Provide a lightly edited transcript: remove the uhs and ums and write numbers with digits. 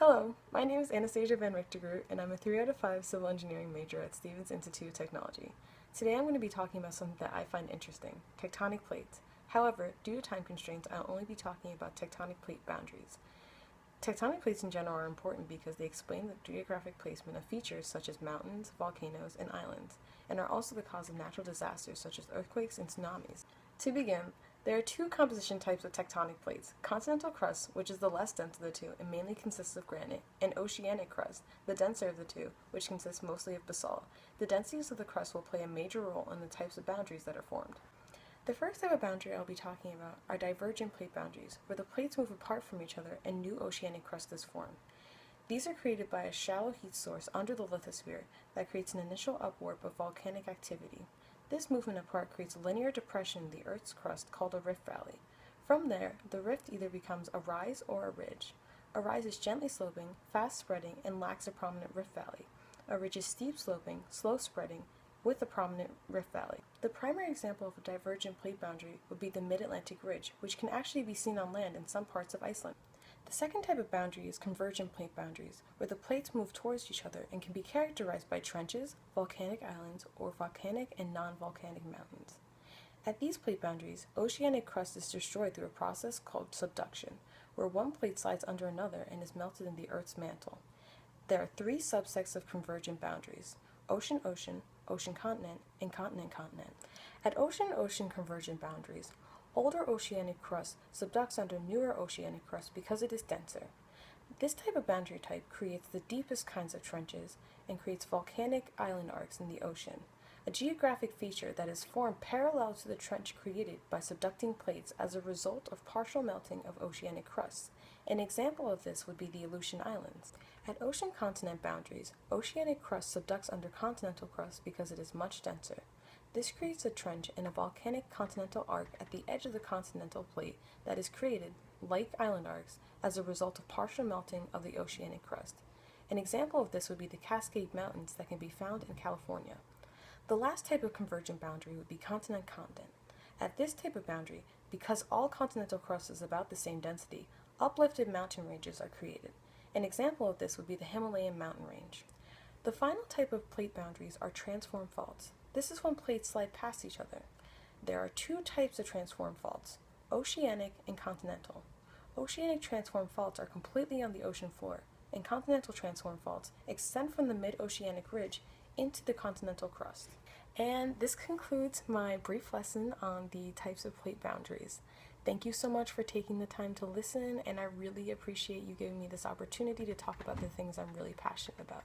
Hello, my name is Anastasia Van Richtergroot, and I'm a 3 out of 5 civil engineering major at Stevens Institute of Technology. Today I'm going to be talking about something that I find interesting, tectonic plates. However, due to time constraints, I'll only be talking about tectonic plate boundaries. Tectonic plates in general are important because they explain the geographic placement of features such as mountains, volcanoes, and islands, and are also the cause of natural disasters such as earthquakes and tsunamis. To begin, there are two composition types of tectonic plates: continental crust, which is the less dense of the two and mainly consists of granite, and oceanic crust, the denser of the two, which consists mostly of basalt. The densities of the crust will play a major role in the types of boundaries that are formed. The first type of boundary I'll be talking about are divergent plate boundaries, where the plates move apart from each other and new oceanic crust is formed. These are created by a shallow heat source under the lithosphere that creates an initial upwarp of volcanic activity. This movement apart creates a linear depression in the Earth's crust called a rift valley. From there, the rift either becomes a rise or a ridge. A rise is gently sloping, fast spreading, and lacks a prominent rift valley. A ridge is steep sloping, slow spreading, with a prominent rift valley. The primary example of a divergent plate boundary would be the Mid-Atlantic Ridge, which can actually be seen on land in some parts of Iceland. The second type of boundary is convergent plate boundaries, where the plates move towards each other and can be characterized by trenches, volcanic islands, or volcanic and non-volcanic mountains. At these plate boundaries, oceanic crust is destroyed through a process called subduction, where one plate slides under another and is melted in the Earth's mantle. There are three subsets of convergent boundaries: ocean-ocean, ocean-continent, and continent-continent. At ocean-ocean convergent boundaries, older oceanic crust subducts under newer oceanic crust because it is denser. This type of boundary type creates the deepest kinds of trenches and creates volcanic island arcs in the ocean, a geographic feature that is formed parallel to the trench created by subducting plates as a result of partial melting of oceanic crusts. An example of this would be the Aleutian Islands. At ocean-continent boundaries, oceanic crust subducts under continental crust because it is much denser. This creates a trench and a volcanic continental arc at the edge of the continental plate that is created, like island arcs, as a result of partial melting of the oceanic crust. An example of this would be the Cascade Mountains that can be found in California. The last type of convergent boundary would be continent-continent. At this type of boundary, because all continental crust is about the same density, uplifted mountain ranges are created. An example of this would be the Himalayan mountain range. The final type of plate boundaries are transform faults. This is when plates slide past each other. There are two types of transform faults: oceanic and continental. Oceanic transform faults are completely on the ocean floor, and continental transform faults extend from the mid-oceanic ridge into the continental crust. And this concludes my brief lesson on the types of plate boundaries. Thank you so much for taking the time to listen, and I really appreciate you giving me this opportunity to talk about the things I'm really passionate about.